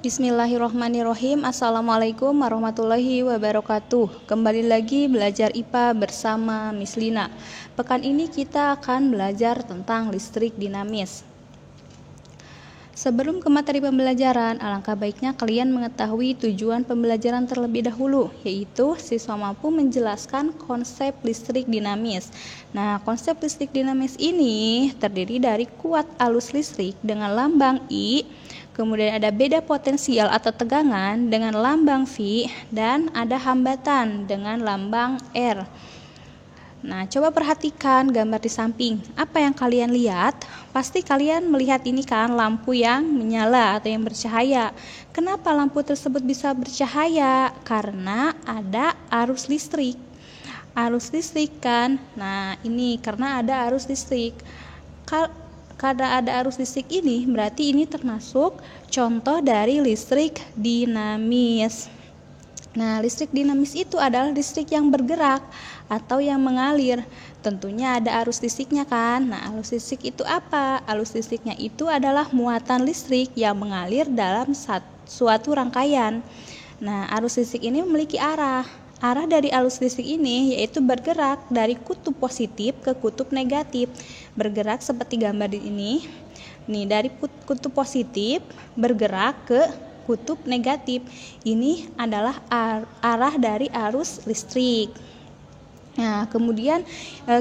Bismillahirrahmanirrahim. Assalamualaikum warahmatullahi wabarakatuh. Kembali lagi belajar IPA bersama Miss Lina. Pekan ini kita akan belajar tentang listrik dinamis. Sebelum ke materi pembelajaran, alangkah baiknya kalian mengetahui tujuan pembelajaran terlebih dahulu, yaitu siswa mampu menjelaskan konsep listrik dinamis. Nah, konsep listrik dinamis ini terdiri dari kuat arus listrik dengan lambang I, kemudian ada beda potensial atau tegangan dengan lambang V, dan ada hambatan dengan lambang R. Nah, coba perhatikan gambar di samping. Apa yang kalian lihat? Pasti kalian melihat ini kan, lampu yang menyala atau yang bercahaya. Kenapa lampu tersebut bisa bercahaya? Karena ada arus listrik. Arus listrik kan? Nah, ini karena ada arus listrik. Karena ada arus listrik ini, berarti ini termasuk contoh dari listrik dinamis. Nah, listrik dinamis itu adalah listrik yang bergerak atau yang mengalir. Tentunya ada arus listriknya kan. Nah, arus listrik itu apa? Arus listriknya itu adalah muatan listrik yang mengalir dalam suatu rangkaian. Nah, arus listrik ini memiliki arah. Arah dari arus listrik ini yaitu bergerak dari kutub positif ke kutub negatif. Bergerak seperti gambar di ini. Nih, dari kutub positif bergerak ke kutub negatif. Ini adalah arah dari arus listrik. Nah, kemudian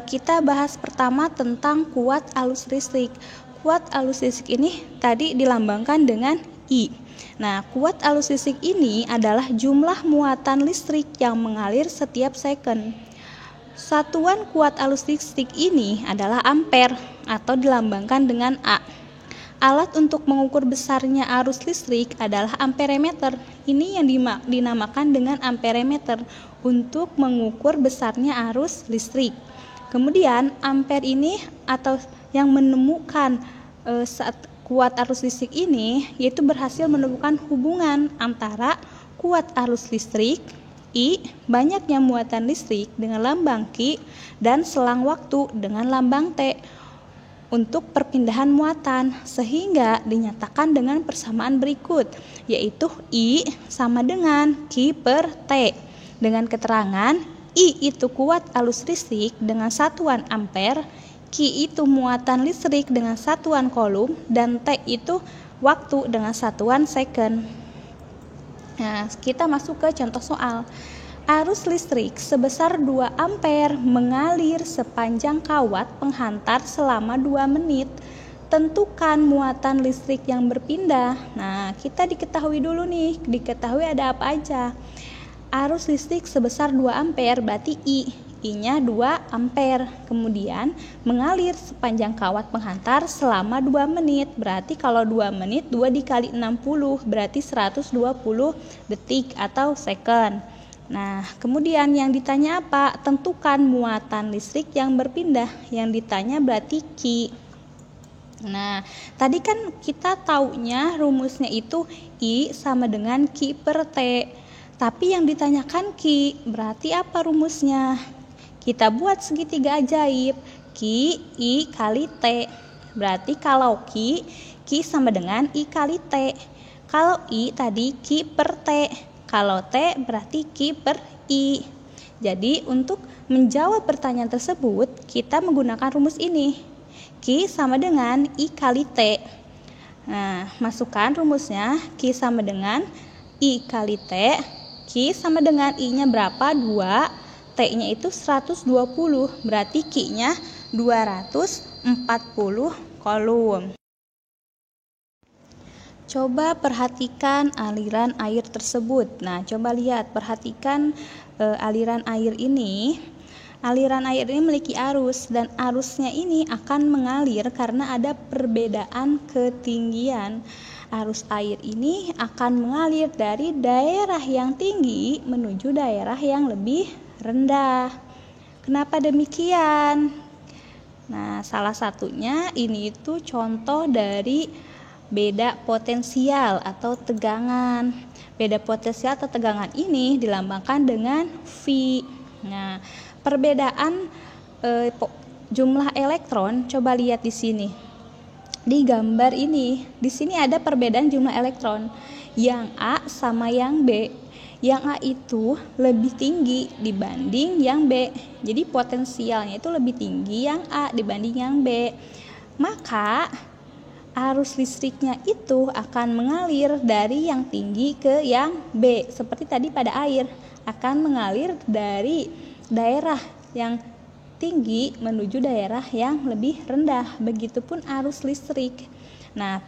kita bahas pertama tentang kuat arus listrik. Kuat arus listrik ini tadi dilambangkan dengan I. Nah, kuat arus listrik ini adalah jumlah muatan listrik yang mengalir setiap second. Satuan kuat arus listrik ini adalah ampere atau dilambangkan dengan A. Alat untuk mengukur besarnya arus listrik adalah amperemeter. Ini yang dinamakan dengan amperemeter untuk mengukur besarnya arus listrik. Kemudian ampere ini atau yang menemukan saat kuat arus listrik ini yaitu berhasil menemukan hubungan antara kuat arus listrik I, banyaknya muatan listrik dengan lambang Q, dan selang waktu dengan lambang T untuk perpindahan muatan, sehingga dinyatakan dengan persamaan berikut, yaitu I sama dengan Q per T, dengan keterangan I itu kuat arus listrik dengan satuan ampere, Q itu muatan listrik dengan satuan coulomb, dan T itu waktu dengan satuan second. Nah, kita masuk ke contoh soal. Arus listrik sebesar 2 ampere mengalir sepanjang kawat penghantar selama 2 menit. Tentukan muatan listrik yang berpindah. Nah, kita diketahui dulu nih, diketahui ada apa aja. Arus listrik sebesar 2 ampere berarti I-nya 2 ampere. Kemudian mengalir sepanjang kawat penghantar selama 2 menit. Berarti kalau 2 menit 2 dikali 60 berarti 120 detik atau second. Nah, kemudian yang ditanya apa? Tentukan muatan listrik yang berpindah. Yang ditanya berarti Q. Nah, tadi kan kita taunya rumusnya itu I sama dengan Q per T. Tapi yang ditanyakan Q, berarti apa rumusnya? Kita buat segitiga ajaib. Q, I kali T. Berarti kalau Q sama dengan I kali T. Kalau I tadi Q per T. Kalau T berarti Q per I. Jadi untuk menjawab pertanyaan tersebut kita menggunakan rumus ini. Q sama dengan I kali T. Nah, masukkan rumusnya. Q sama dengan I kali T. Q sama dengan I-nya berapa? 2. T-nya itu 120. Berarti Q-nya 240 coulomb. Coba perhatikan aliran air tersebut. Nah, coba lihat, perhatikan aliran air ini. Aliran air ini memiliki arus dan arusnya ini akan mengalir karena ada perbedaan ketinggian. Arus air ini akan mengalir dari daerah yang tinggi menuju daerah yang lebih rendah. Kenapa demikian? Nah, salah satunya ini itu contoh dari beda potensial atau tegangan. Beda potensial atau tegangan ini dilambangkan dengan V. Nah, perbedaan jumlah elektron coba lihat di sini. Di gambar ini, di sini ada perbedaan jumlah elektron. Yang A sama yang B. Yang A itu lebih tinggi dibanding yang B. Jadi potensialnya itu lebih tinggi yang A dibanding yang B. Maka arus listriknya itu akan mengalir dari yang tinggi ke yang B. Seperti tadi pada air, akan mengalir dari daerah yang tinggi menuju daerah yang lebih rendah. Begitupun arus listrik. Nah,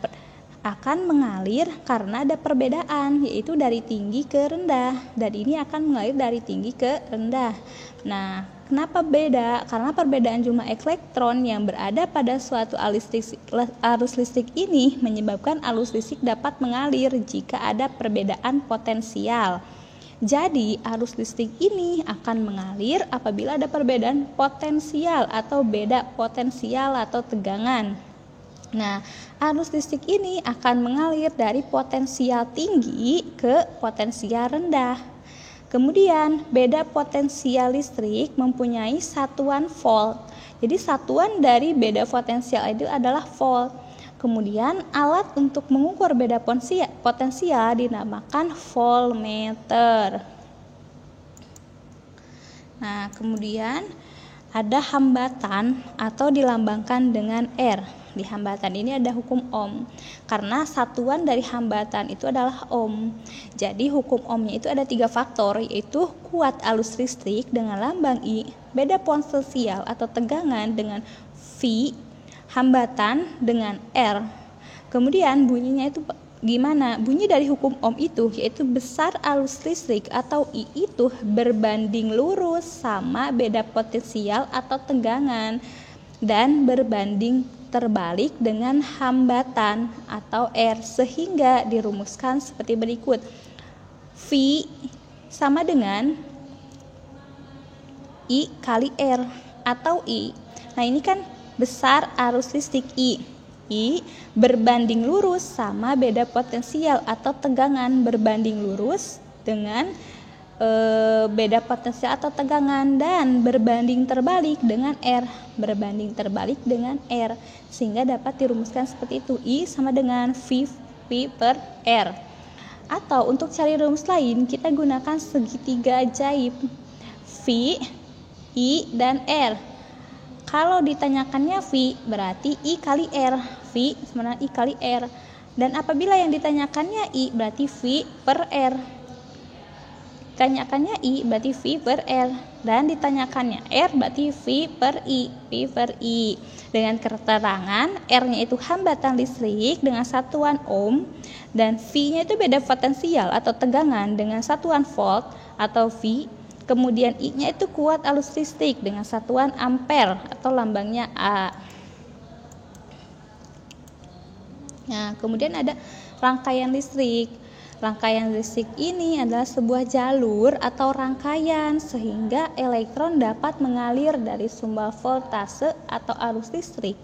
akan mengalir karena ada perbedaan, yaitu dari tinggi ke rendah. Dan ini akan mengalir dari tinggi ke rendah. Nah, kenapa beda? Karena perbedaan jumlah elektron yang berada pada suatu arus listrik ini menyebabkan arus listrik dapat mengalir jika ada perbedaan potensial. Jadi, arus listrik ini akan mengalir apabila ada perbedaan potensial atau beda potensial atau tegangan. Nah, arus listrik ini akan mengalir dari potensial tinggi ke potensial rendah. Kemudian, beda potensial listrik mempunyai satuan volt. Jadi, satuan dari beda potensial itu adalah volt. Kemudian alat untuk mengukur beda potensial dinamakan voltmeter. Nah, kemudian ada hambatan atau dilambangkan dengan R. Di hambatan ini ada hukum Ohm. Karena satuan dari hambatan itu adalah Ohm. Jadi hukum Ohmnya itu ada 3 faktor, yaitu kuat arus listrik dengan lambang I, beda potensial atau tegangan dengan V, hambatan dengan R. Kemudian bunyinya itu gimana? Bunyi dari hukum Ohm itu yaitu besar arus listrik atau I itu berbanding lurus sama beda potensial atau tegangan dan berbanding terbalik dengan hambatan atau R, sehingga dirumuskan seperti berikut. V sama dengan I kali R atau I. Nah, ini kan besar arus listrik I berbanding lurus sama beda potensial atau tegangan berbanding lurus dengan beda potensial atau tegangan dan berbanding terbalik dengan R, berbanding terbalik dengan R, sehingga dapat dirumuskan seperti itu. I sama dengan V per R. Atau untuk cari rumus lain, kita gunakan segitiga ajaib V, I, dan R. Kalau ditanyakannya V, berarti I kali R. V sama dengan I kali R. Dan apabila yang ditanyakannya I, berarti V per R. Ditanyakannya I, berarti V per R. Dan ditanyakannya R, berarti V per I. V per I. Dengan keterangan R-nya itu hambatan listrik dengan satuan Ohm. Dan V-nya itu beda potensial atau tegangan dengan satuan volt atau V. Kemudian I-nya itu kuat arus listrik dengan satuan ampere atau lambangnya A. Nah, kemudian ada rangkaian listrik. Rangkaian listrik ini adalah sebuah jalur atau rangkaian sehingga elektron dapat mengalir dari sumber voltase atau arus listrik.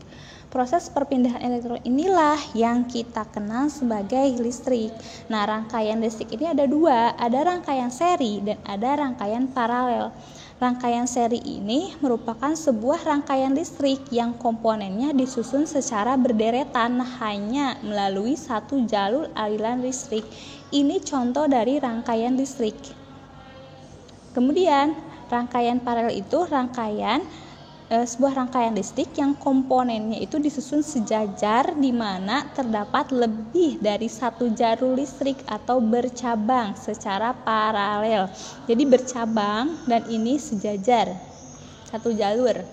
Proses perpindahan elektron inilah yang kita kenal sebagai listrik. Nah, rangkaian listrik ini ada 2, ada rangkaian seri dan ada rangkaian paralel. Rangkaian seri ini merupakan sebuah rangkaian listrik yang komponennya disusun secara berderetan hanya melalui satu jalur aliran listrik. Ini contoh dari rangkaian listrik. Kemudian, rangkaian paralel itu sebuah rangkaian listrik yang komponennya itu disusun sejajar di mana terdapat lebih dari satu jalur listrik atau bercabang secara paralel. Jadi bercabang dan ini sejajar satu jalur.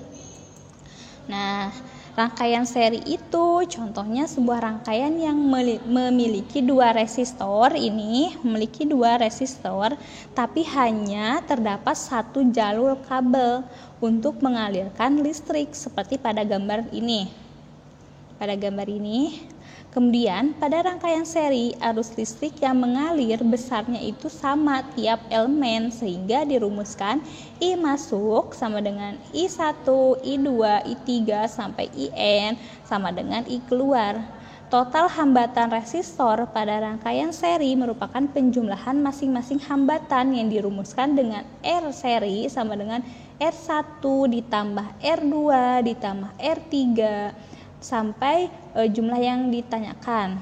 Nah, rangkaian seri itu contohnya sebuah rangkaian yang memiliki 2 resistor tapi hanya terdapat satu jalur kabel untuk mengalirkan listrik seperti pada gambar ini. Kemudian pada rangkaian seri arus listrik yang mengalir besarnya itu sama tiap elemen sehingga dirumuskan I masuk sama dengan I1, I2, I3 sampai IN sama dengan I keluar. Total hambatan resistor pada rangkaian seri merupakan penjumlahan masing-masing hambatan yang dirumuskan dengan R seri sama dengan R1 ditambah R2 ditambah R3 sampai jumlah yang ditanyakan.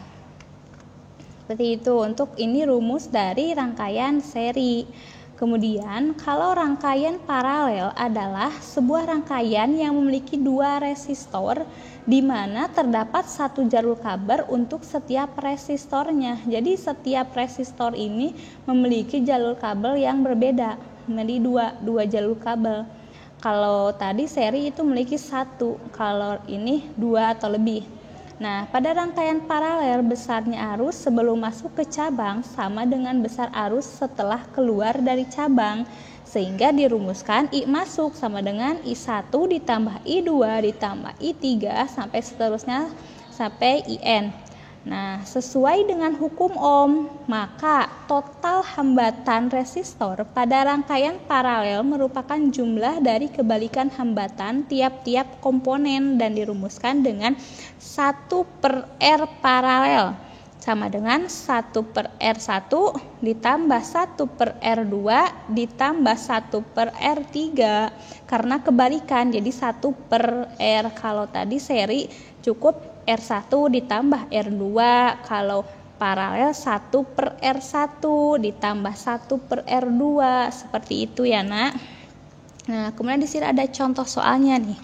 Seperti itu. Untuk ini rumus dari rangkaian seri. Kemudian kalau rangkaian paralel adalah sebuah rangkaian yang memiliki dua resistor di mana terdapat satu jalur kabel untuk setiap resistornya. Jadi setiap resistor ini memiliki jalur kabel yang berbeda, memiliki dua jalur kabel. Kalau tadi seri itu memiliki satu, kalau ini dua atau lebih. Nah, pada rangkaian paralel besarnya arus sebelum masuk ke cabang sama dengan besar arus setelah keluar dari cabang, sehingga dirumuskan I masuk sama dengan I1 ditambah I2 ditambah I3 sampai seterusnya sampai IN. Nah, sesuai dengan hukum Ohm, maka total hambatan resistor pada rangkaian paralel merupakan jumlah dari kebalikan hambatan tiap-tiap komponen dan dirumuskan dengan 1/R paralel sama dengan 1/R1 ditambah 1/R2 ditambah 1/R3 karena kebalikan jadi 1/R. Kalau tadi seri cukup R1 ditambah R2, kalau paralel 1/R1 ditambah 1/R2, seperti itu ya nak. Nah, kemudian di sini ada contoh soalnya nih.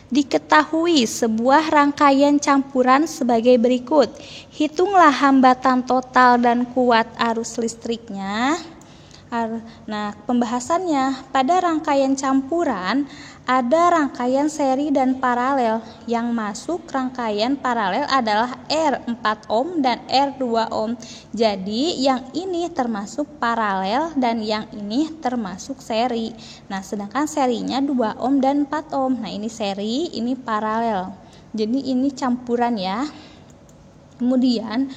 Diketahui sebuah rangkaian campuran sebagai berikut. Hitunglah hambatan total dan kuat arus listriknya. Nah, pembahasannya pada rangkaian campuran ada rangkaian seri dan paralel. Yang masuk rangkaian paralel adalah R4 ohm dan R2 ohm. Jadi yang ini termasuk paralel dan yang ini termasuk seri. Nah, sedangkan serinya 2 ohm dan 4 ohm. Nah, ini seri, ini paralel. Jadi ini campuran ya. Kemudian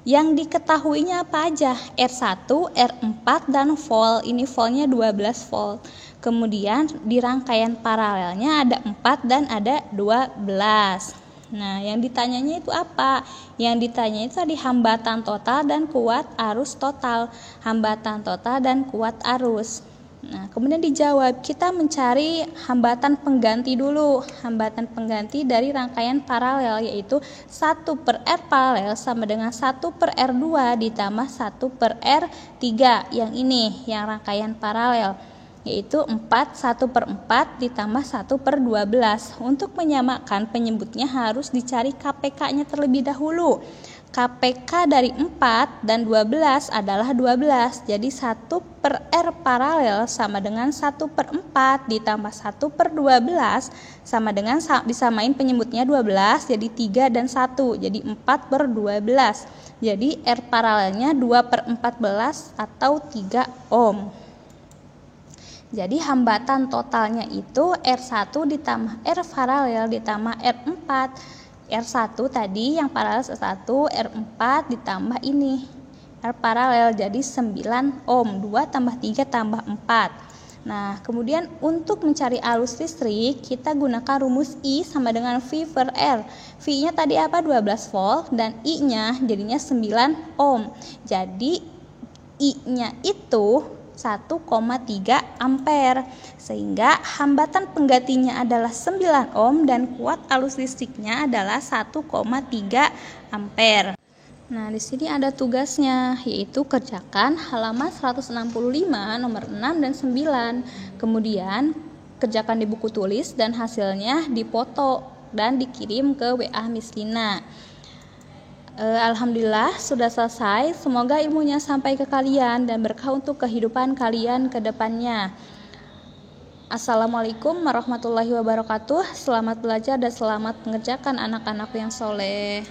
yang diketahuinya apa aja? R1, R4, dan volt. Ini voltnya 12 volt. Kemudian di rangkaian paralelnya ada 4 dan ada 12. Nah, yang ditanyanya itu apa? Yang ditanya itu tadi hambatan total dan kuat arus total. Hambatan total dan kuat arus. Nah, kemudian dijawab, kita mencari hambatan pengganti dulu. Hambatan pengganti dari rangkaian paralel yaitu 1/R paralel sama dengan 1/R2 ditambah 1/R3. Yang ini, yang rangkaian paralel, yaitu 1/4 ditambah 1/12. Untuk menyamakan penyebutnya harus dicari KPK-nya terlebih dahulu. KPK dari 4 dan 12 adalah 12. Jadi 1/R paralel sama dengan 1/4 ditambah 1/12 sama dengan disamain penyebutnya 12 jadi 3 dan 1. Jadi 4/12. Jadi R paralelnya 2/14 atau 3 ohm. Jadi hambatan totalnya itu R1 ditambah R paralel ditambah R4. R1 tadi yang paralel 1, R4 ditambah ini R paralel jadi 9 ohm. 2 tambah 3 tambah 4. Nah, kemudian untuk mencari arus listrik kita gunakan rumus I sama dengan V/R. V-nya tadi apa? 12 volt dan I-nya jadinya 9 ohm. Jadi I-nya itu 1,3 ampere, sehingga hambatan penggantinya adalah 9 ohm dan kuat arus listriknya adalah 1,3 ampere. Nah, di sini ada tugasnya, yaitu kerjakan halaman 165 nomor 6 dan 9. Kemudian kerjakan di buku tulis dan hasilnya dipoto dan dikirim ke WA Miss Lina. Alhamdulillah sudah selesai. Semoga ilmunya sampai ke kalian dan berkah untuk kehidupan kalian ke depannya. Assalamualaikum warahmatullahi wabarakatuh. Selamat belajar dan selamat mengerjakan anak-anak yang soleh.